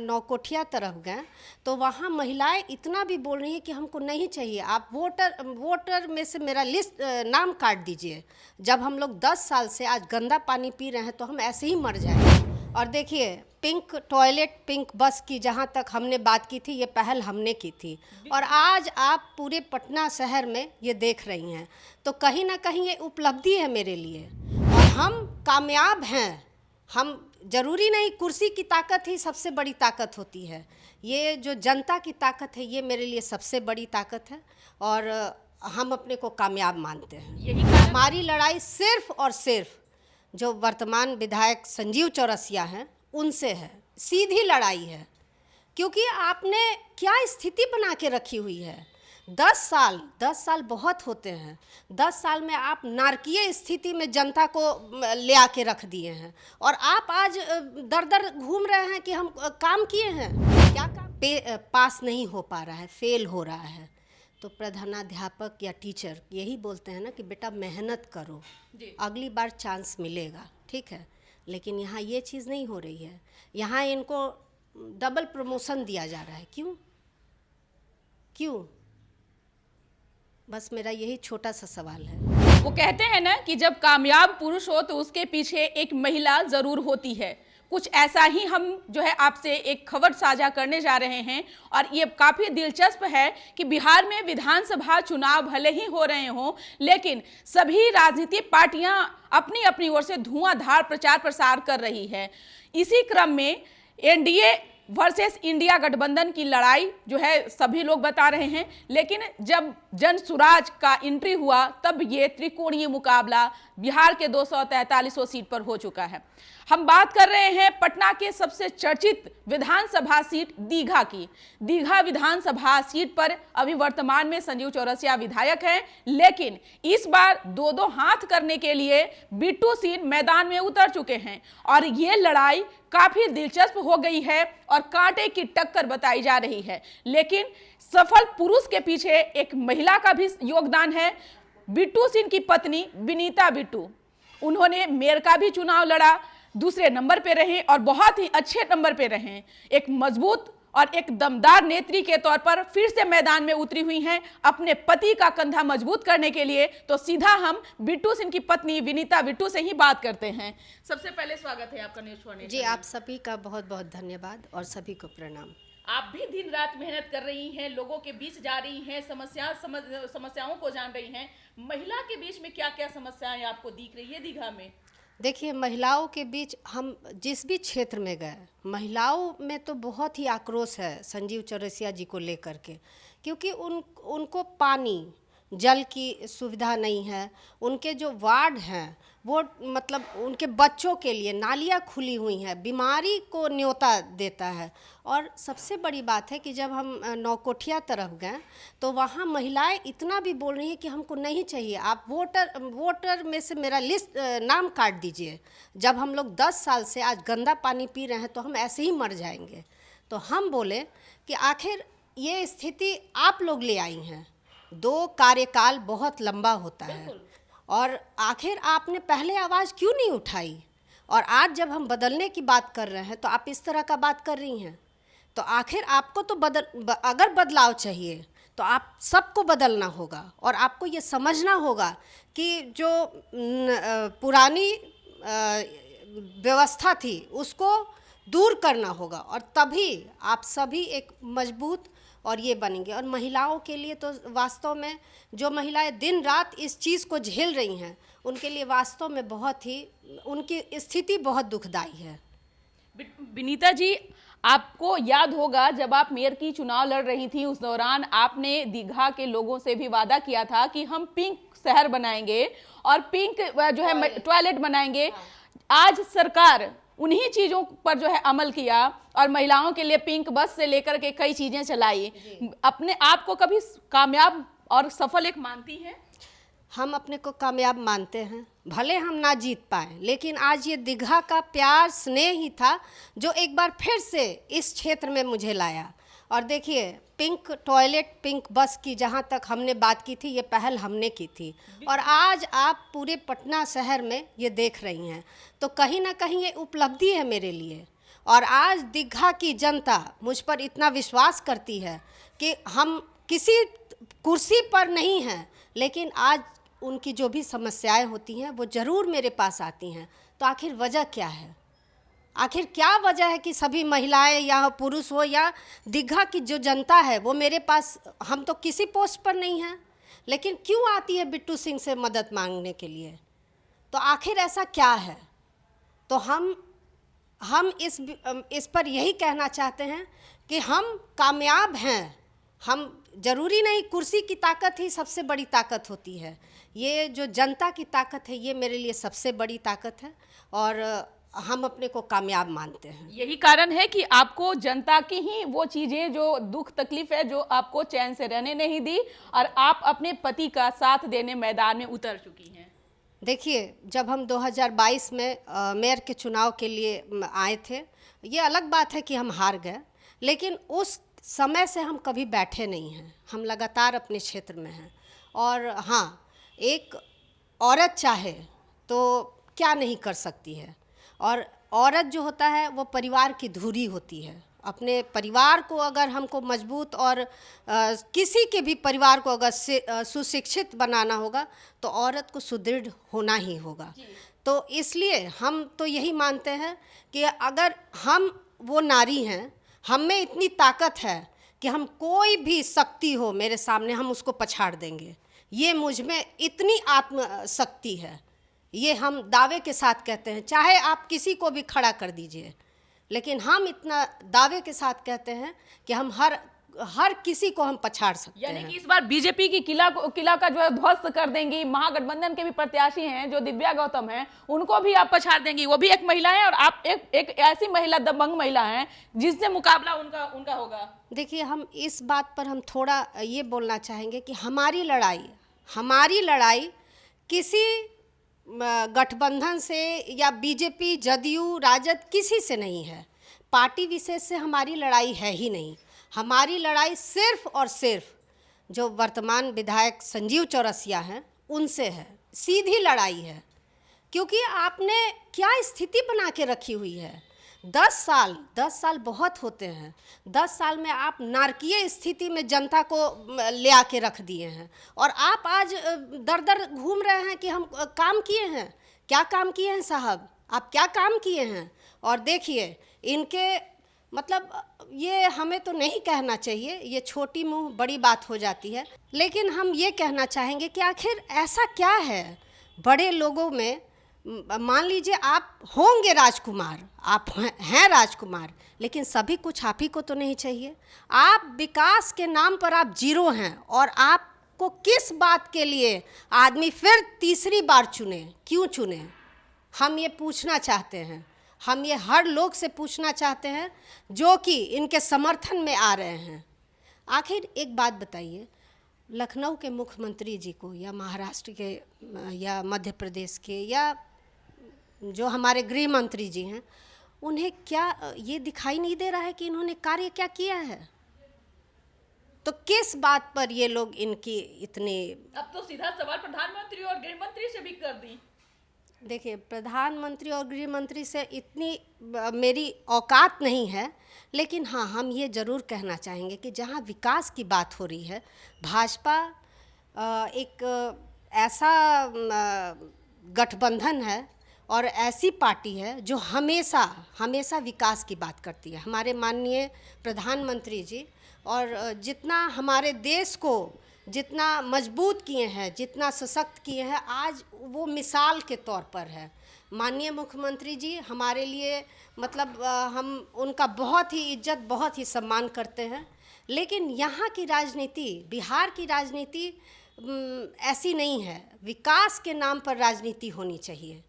नौकोठिया तरफ गए तो वहाँ महिलाएं इतना भी बोल रही हैं कि हमको नहीं चाहिए, आप वोटर में से मेरा लिस्ट नाम काट दीजिए। जब हम लोग 10 साल से आज गंदा पानी पी रहे हैं तो हम ऐसे ही मर जाएंगे। और देखिए, पिंक टॉयलेट, पिंक बस की जहाँ तक हमने बात की थी, ये पहल हमने की थी और आज आप पूरे पटना शहर में ये देख रही हैं, तो कहीं ना कहीं ये उपलब्धि है मेरे लिए और हम कामयाब हैं। हम ज़रूरी नहीं कुर्सी की ताकत ही सबसे बड़ी ताकत होती है, ये जो जनता की ताकत है ये मेरे लिए सबसे बड़ी ताकत है और हम अपने को कामयाब मानते हैं। हमारी लड़ाई सिर्फ और सिर्फ जो वर्तमान विधायक संजीव चौरसिया हैं उनसे है, सीधी लड़ाई है। क्योंकि आपने क्या स्थिति बना के रखी हुई है, 10 साल बहुत होते हैं, 10 साल में आप नारकीय स्थिति में जनता को ले आके रख दिए हैं और आप आज दर दर घूम रहे हैं कि हम काम किए हैं। क्या काम पास नहीं हो पा रहा है, फेल हो रहा है, तो प्रधानाध्यापक या टीचर यही बोलते हैं ना कि बेटा मेहनत करो, अगली बार चांस मिलेगा, ठीक है। लेकिन यहाँ ये चीज़ नहीं हो रही है, यहाँ इनको डबल प्रमोशन दिया जा रहा है। क्यों? बस मेरा यही छोटा सा सवाल है। वो कहते हैं ना कि जब कामयाब पुरुष हो तो उसके पीछे एक महिला जरूर होती है। कुछ ऐसा ही हम जो है आपसे एक खबर साझा करने जा रहे हैं और ये काफ़ी दिलचस्प है कि बिहार में विधानसभा चुनाव भले ही हो रहे हों, लेकिन सभी राजनीतिक पार्टियां अपनी अपनी ओर से धुआंधार प्रचार प्रसार कर रही है। इसी क्रम में एनडीए वर्सेस इंडिया गठबंधन की लड़ाई जो है सभी लोग बता रहे हैं, लेकिन जब जन सुराज का एंट्री हुआ तब ये त्रिकोणीय मुकाबला बिहार के 243 सीट पर हो चुका है। हम बात कर रहे हैं पटना के सबसे चर्चित विधानसभा सीट दीघा की। दीघा विधानसभा सीट पर अभी वर्तमान में संजीव चौरसिया विधायक हैं, लेकिन इस बार दो हाथ करने के लिए बिट्टू सिंह मैदान में उतर चुके हैं और ये लड़ाई काफी दिलचस्प हो गई है और कांटे की टक्कर बताई जा रही है। लेकिन सफल पुरुष के पीछे एक महिला का भी योगदान है। बिट्टू सिंह की पत्नी विनीता बिट्टू, उन्होंने मेयर का भी चुनाव लड़ा, दूसरे नंबर पे रहे और बहुत ही अच्छे नंबर पे रहे। एक मजबूत और एक दमदार नेत्री के तौर पर फिर से मैदान में उतरी हुई हैं अपने पति का कंधा मजबूत करने के लिए। तो सीधा हम बिट्टू सिंह की पत्नी विनीता बिट्टू से ही बात करते हैं। सबसे पहले स्वागत है आपका न्यूज़ फॉर। जी, आप सभी का बहुत बहुत धन्यवाद और सभी को प्रणाम। आप भी दिन रात मेहनत कर रही हैं, लोगों के बीच जा रही हैं, समस्याओं को जान रही हैं। महिला के बीच में क्या क्या समस्याएं आपको दिख रही है दीघा में? देखिए, महिलाओं के बीच हम जिस भी क्षेत्र में गए, महिलाओं में तो बहुत ही आक्रोश है संजीव चौरसिया जी को लेकर के, क्योंकि उनको पानी जल की सुविधा नहीं है। उनके जो वार्ड हैं वो मतलब उनके बच्चों के लिए नालियाँ खुली हुई हैं, बीमारी को न्योता देता है। और सबसे बड़ी बात है कि जब हम नौकोठिया तरफ गए तो वहाँ महिलाएं इतना भी बोल रही हैं कि हमको नहीं चाहिए, आप वोटर में से मेरा लिस्ट नाम काट दीजिए। जब हम लोग 10 साल से आज गंदा पानी पी रहे हैं तो हम ऐसे ही मर जाएंगे। तो हम बोले कि आखिर ये स्थिति आप लोग ले आई हैं, 2 कार्यकाल बहुत लंबा होता है और आखिर आपने पहले आवाज़ क्यों नहीं उठाई? और आज जब हम बदलने की बात कर रहे हैं तो आप इस तरह का बात कर रही हैं। तो आखिर आपको तो अगर बदलाव चाहिए तो आप सबको बदलना होगा और आपको ये समझना होगा कि जो पुरानी व्यवस्था थी उसको दूर करना होगा और तभी आप सभी एक मजबूत और ये बनेंगे। और महिलाओं के लिए तो वास्तव में जो महिलाएं दिन रात इस चीज़ को झेल रही हैं उनके लिए वास्तव में बहुत ही उनकी स्थिति बहुत दुखदाई है। विनीता जी, आपको याद होगा जब आप मेयर की चुनाव लड़ रही थी उस दौरान आपने दीघा के लोगों से भी वादा किया था कि हम पिंक शहर बनाएंगे और पिंक जो है टॉयलेट बनाएंगे। आज सरकार उन्हीं चीज़ों पर जो है अमल किया और महिलाओं के लिए पिंक बस से लेकर के कई चीज़ें चलाई। अपने आप को कभी कामयाब और सफल एक मानती हैं? हम अपने को कामयाब मानते हैं, भले हम ना जीत पाए, लेकिन आज ये दीघा का प्यार स्नेह ही था जो एक बार फिर से इस क्षेत्र में मुझे लाया। और देखिए, पिंक टॉयलेट, पिंक बस की जहाँ तक हमने बात की थी, ये पहल हमने की थी और आज आप पूरे पटना शहर में ये देख रही हैं, तो कहीं ना कहीं ये उपलब्धि है मेरे लिए और आज दीघा की जनता मुझ पर इतना विश्वास करती है कि हम किसी कुर्सी पर नहीं हैं, लेकिन आज उनकी जो भी समस्याएं होती हैं वो ज़रूर मेरे पास आती हैं। तो आखिर वजह क्या है? आखिर क्या वजह है कि सभी महिलाएं या पुरुष हो या दीघा की जो जनता है वो मेरे पास, हम तो किसी पोस्ट पर नहीं हैं, लेकिन क्यों आती है बिट्टू सिंह से मदद मांगने के लिए? तो आखिर ऐसा क्या है? तो हम इस पर यही कहना चाहते हैं कि हम कामयाब हैं। हम ज़रूरी नहीं कुर्सी की ताकत ही सबसे बड़ी ताकत होती है, ये जो जनता की ताकत है ये मेरे लिए सबसे बड़ी ताकत है और हम अपने को कामयाब मानते हैं। यही कारण है कि आपको जनता की ही वो चीजें जो दुख तकलीफ है जो आपको चैन से रहने नहीं दी और आप अपने पति का साथ देने मैदान में उतर चुकी हैं। देखिए, जब हम 2022 में मेयर के चुनाव के लिए आए थे, ये अलग बात है कि हम हार गए, लेकिन उस समय से हम कभी बैठे नहीं हैं, हम लगातार अपने क्षेत्र में हैं। और हाँ, एक औरत चाहे तो क्या नहीं कर सकती है, और औरत जो होता है वो परिवार की धुरी होती है। अपने परिवार को अगर हमको मजबूत और किसी के भी परिवार को अगर सुशिक्षित बनाना होगा तो औरत को सुदृढ़ होना ही होगा। तो इसलिए हम तो यही मानते हैं कि अगर हम वो नारी हैं, हम में इतनी ताकत है कि हम कोई भी शक्ति हो मेरे सामने हम उसको पछाड़ देंगे। ये मुझ में इतनी आत्मशक्ति है, ये हम दावे के साथ कहते हैं। चाहे आप किसी को भी खड़ा कर दीजिए, लेकिन हम इतना दावे के साथ कहते हैं कि हम हर किसी को हम पछाड़ सकते हैं। यानी कि इस बार बीजेपी की किला का जो है ध्वस्त कर देंगी। महागठबंधन के भी प्रत्याशी हैं जो दिव्या गौतम हैं, उनको भी आप पछाड़ देंगी। वो भी एक महिला है और आप एक ऐसी महिला, दबंग महिला हैं जिससे मुकाबला उनका होगा। देखिए, हम इस बात पर हम थोड़ा ये बोलना चाहेंगे कि हमारी लड़ाई किसी गठबंधन से या बीजेपी, जदयू, राजद किसी से नहीं है। पार्टी विशेष से हमारी लड़ाई है ही नहीं। हमारी लड़ाई सिर्फ और सिर्फ जो वर्तमान विधायक संजीव चौरसिया हैं उनसे है, सीधी लड़ाई है। क्योंकि आपने क्या स्थिति बना के रखी हुई है। 10 साल बहुत होते हैं। 10 साल में आप नारकीय स्थिति में जनता को ले आके रख दिए हैं, और आप आज दर दर घूम रहे हैं कि हम काम किए हैं। क्या काम किए हैं साहब? आप क्या काम किए हैं? और देखिए, इनके मतलब ये हमें तो नहीं कहना चाहिए, ये छोटी मुँह बड़ी बात हो जाती है, लेकिन हम ये कहना चाहेंगे कि आखिर ऐसा क्या है बड़े लोगों में। मान लीजिए आप होंगे राजकुमार, आप हैं राजकुमार, लेकिन सभी कुछ आप ही को तो नहीं चाहिए। आप विकास के नाम पर आप जीरो हैं, और आपको किस बात के लिए आदमी फिर तीसरी बार चुने, क्यों चुने? हम ये पूछना चाहते हैं। हम ये हर लोग से पूछना चाहते हैं जो कि इनके समर्थन में आ रहे हैं। आखिर एक बात बताइए, लखनऊ के मुख्यमंत्री जी को या महाराष्ट्र के या मध्य प्रदेश के या जो हमारे गृह मंत्री जी हैं, उन्हें क्या ये दिखाई नहीं दे रहा है कि इन्होंने कार्य क्या किया है? तो किस बात पर ये लोग इनकी इतने, अब तो सीधा सवाल प्रधानमंत्री और गृह मंत्री से भी कर दी। देखिए, प्रधानमंत्री और गृह मंत्री से इतनी मेरी औकात नहीं है, लेकिन हाँ, हम ये ज़रूर कहना चाहेंगे कि जहाँ विकास की बात हो रही है, भाजपा एक ऐसा गठबंधन है और ऐसी पार्टी है जो हमेशा विकास की बात करती है। हमारे माननीय प्रधानमंत्री जी और जितना हमारे देश को जितना मजबूत किए हैं, जितना सशक्त किए हैं, आज वो मिसाल के तौर पर है। माननीय मुख्यमंत्री जी हमारे लिए मतलब हम उनका बहुत ही इज्जत, बहुत ही सम्मान करते हैं। लेकिन यहाँ की राजनीति, बिहार की राजनीति ऐसी नहीं है। विकास के नाम पर राजनीति होनी चाहिए।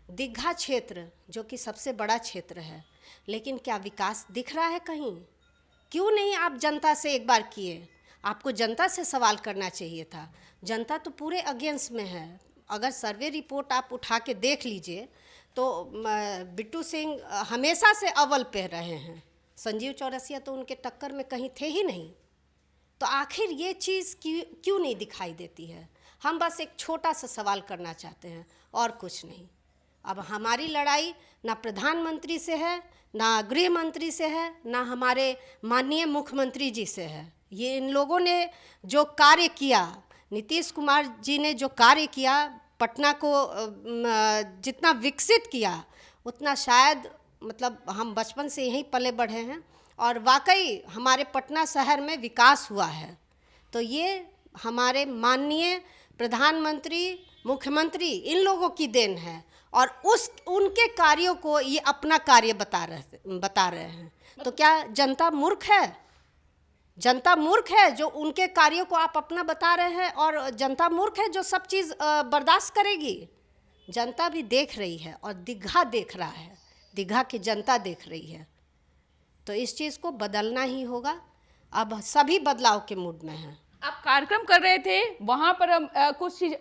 दीघा क्षेत्र जो कि सबसे बड़ा क्षेत्र है, लेकिन क्या विकास दिख रहा है कहीं? क्यों नहीं आप जनता से एक बार किए? आपको जनता से सवाल करना चाहिए था। जनता तो पूरे अगेंस्ट में है। अगर सर्वे रिपोर्ट आप उठा के देख लीजिए तो बिट्टू सिंह हमेशा से अव्वल पे रहे हैं। संजीव चौरसिया तो उनके टक्कर में कहीं थे ही नहीं। तो आखिर ये चीज़ क्यों नहीं दिखाई देती है? हम बस एक छोटा सा सवाल करना चाहते हैं और कुछ नहीं। अब हमारी लड़ाई ना प्रधानमंत्री से है, ना गृह मंत्री से है, ना हमारे माननीय मुख्यमंत्री जी से है। ये इन लोगों ने जो कार्य किया, नीतीश कुमार जी ने जो कार्य किया, पटना को जितना विकसित किया उतना शायद मतलब हम बचपन से यहीं पले बढ़े हैं और वाकई हमारे पटना शहर में विकास हुआ है। तो ये हमारे माननीय प्रधानमंत्री, मुख्यमंत्री, इन लोगों की देन है और उनके कार्यों को ये अपना कार्य बता रहे हैं। तो क्या जनता मूर्ख है? जनता मूर्ख है जो उनके कार्यों को आप अपना बता रहे हैं, और जनता मूर्ख है जो सब चीज़ बर्दाश्त करेगी? जनता भी देख रही है और दीघा देख रहा है, दीघा की जनता देख रही है। तो इस चीज़ को बदलना ही होगा। अब सभी बदलाव के मूड में हैं। आप कार्यक्रम कर रहे थे, वहां पर हम कुछ चीज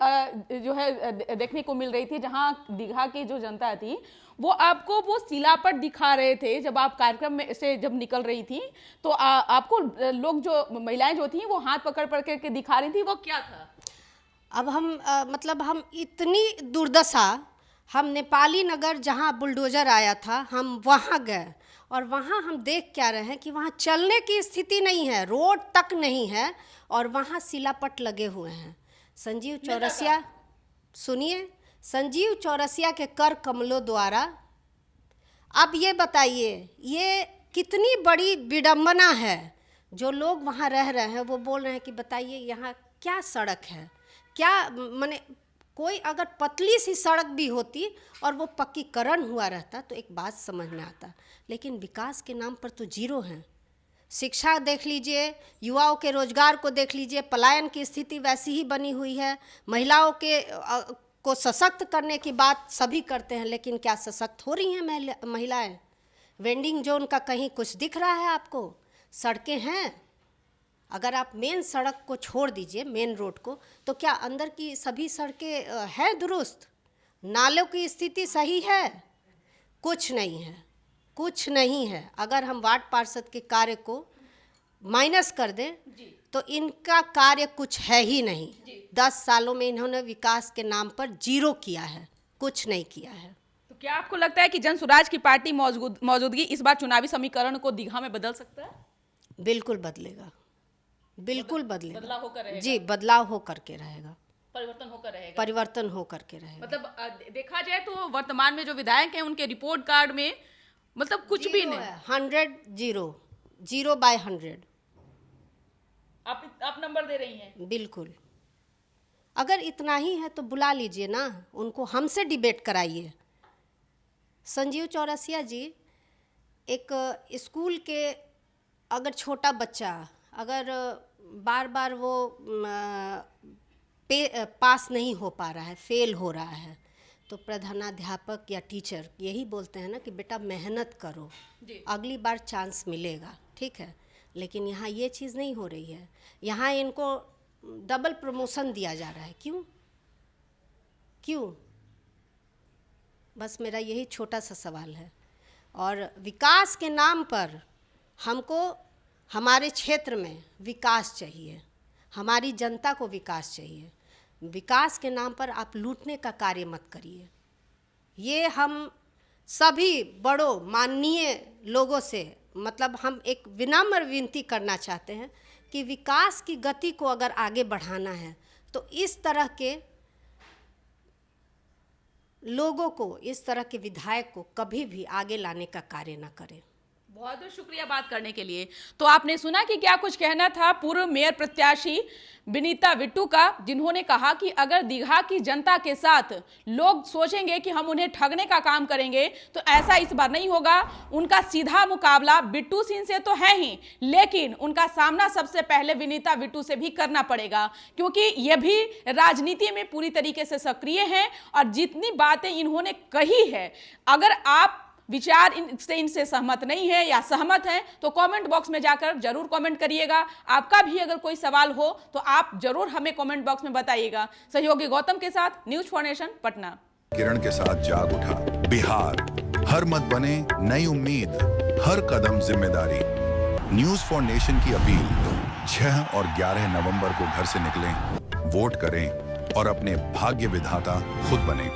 जो है देखने को मिल रही थी, जहां दीघा की जो जनता थी वो आपको वो शिलापट दिखा रहे थे। जब आप कार्यक्रम में से जब निकल रही थी तो आपको लोग, जो महिलाएं जो थी, वो हाथ पकड़ पकड़ के दिखा रही थी, वो क्या था? अब हम मतलब हम इतनी दुर्दशा, हम नेपाली नगर जहाँ बुलडोज़र आया था, हम वहाँ गए और वहाँ हम देख क्या रहे हैं कि वहाँ चलने की स्थिति नहीं है, रोड तक नहीं है और वहाँ शिलापट लगे हुए हैं। संजीव चौरसिया, सुनिए, संजीव चौरसिया के कर कमलों द्वारा। अब ये बताइए, ये कितनी बड़ी विडंबना है। जो लोग वहाँ रह रहे हैं वो बोल रहे हैं कि बताइए यहाँ क्या सड़क है, क्या माने कोई अगर पतली सी सड़क भी होती और वो पक्कीकरण हुआ रहता तो एक बात समझ में आता, लेकिन विकास के नाम पर तो जीरो हैं। शिक्षा देख लीजिए, युवाओं के रोजगार को देख लीजिए, पलायन की स्थिति वैसी ही बनी हुई है। महिलाओं के को सशक्त करने की बात सभी करते हैं, लेकिन क्या सशक्त हो रही हैं महिलाएं? वेंडिंग जोन का कहीं कुछ दिख रहा है आपको? सड़कें हैं, अगर आप मेन सड़क को छोड़ दीजिए, मेन रोड को, तो क्या अंदर की सभी सड़कें हैं दुरुस्त? नालों की स्थिति सही है? कुछ नहीं है, कुछ नहीं है। अगर हम वार्ड पार्षद के कार्य को माइनस कर दें तो इनका कार्य कुछ है ही नहीं। 10 सालों में इन्होंने विकास के नाम पर जीरो किया है, कुछ नहीं किया है। तो क्या आपको लगता है कि जन स्वराज की पार्टी मौजूदगी इस बार चुनावी समीकरण को दीघा में बदल सकता है? बिल्कुल बदलेगा, बिल्कुल बदलेगा। बदलाव होकर रहेगा? जी, बदलाव हो करके रहेगा, परिवर्तन होकर रहेगा। परिवर्तन हो करके रहेगा। मतलब देखा जाए तो वर्तमान में जो विधायक हैं उनके रिपोर्ट कार्ड में मतलब कुछ भी नहीं, 100 जीरो, 0/100 आप नंबर दे रही हैं। बिल्कुल। अगर इतना ही है तो बुला लीजिए ना उनको, हमसे डिबेट कराइए। संजीव चौरसिया जी, एक स्कूल के अगर छोटा बच्चा अगर बार बार वो पास नहीं हो पा रहा है, फेल हो रहा है, तो प्रधानाध्यापक या टीचर यही बोलते हैं ना कि बेटा मेहनत करो, अगली बार चांस मिलेगा, ठीक है। लेकिन यहाँ ये चीज़ नहीं हो रही है। यहाँ इनको डबल प्रमोशन दिया जा रहा है। क्यों? क्यों? बस मेरा यही छोटा सा सवाल है। और विकास के नाम पर हमको हमारे क्षेत्र में विकास चाहिए, हमारी जनता को विकास चाहिए। विकास के नाम पर आप लूटने का कार्य मत करिए। ये हम सभी बड़ों माननीय लोगों से मतलब हम एक विनम्र विनती करना चाहते हैं कि विकास की गति को अगर आगे बढ़ाना है तो इस तरह के लोगों को, इस तरह के विधायक को कभी भी आगे लाने का कार्य न करें। बहुत बहुत शुक्रिया बात करने के लिए। तो आपने सुना कि क्या कुछ कहना था पूर्व मेयर प्रत्याशी विनीता विट्टू का, जिन्होंने कहा कि अगर दीघा की जनता के साथ लोग सोचेंगे कि हम उन्हें ठगने का काम करेंगे तो ऐसा इस बार नहीं होगा। उनका सीधा मुकाबला बिट्टू सिंह से तो है ही, लेकिन उनका सामना सबसे पहले विनीता विट्टू से भी करना पड़ेगा, क्योंकि ये भी राजनीति में पूरी तरीके से सक्रिय हैं और जितनी बातें इन्होंने कही है, अगर आप विचार इनसे सहमत नहीं है या सहमत हैं तो कमेंट बॉक्स में जाकर जरूर कमेंट करिएगा। आपका भी अगर कोई सवाल हो तो आप जरूर हमें कमेंट बॉक्स में बताइएगा। सहयोगी गौतम के साथ न्यूज फॉर नेशन पटना। किरण के साथ जाग उठा बिहार, हर मत बने नई उम्मीद, हर कदम जिम्मेदारी। न्यूज फॉर नेशन की अपील, 6 और 11 नवंबर को घर से निकलें, वोट करें और अपने भाग्य विधाता खुद बने।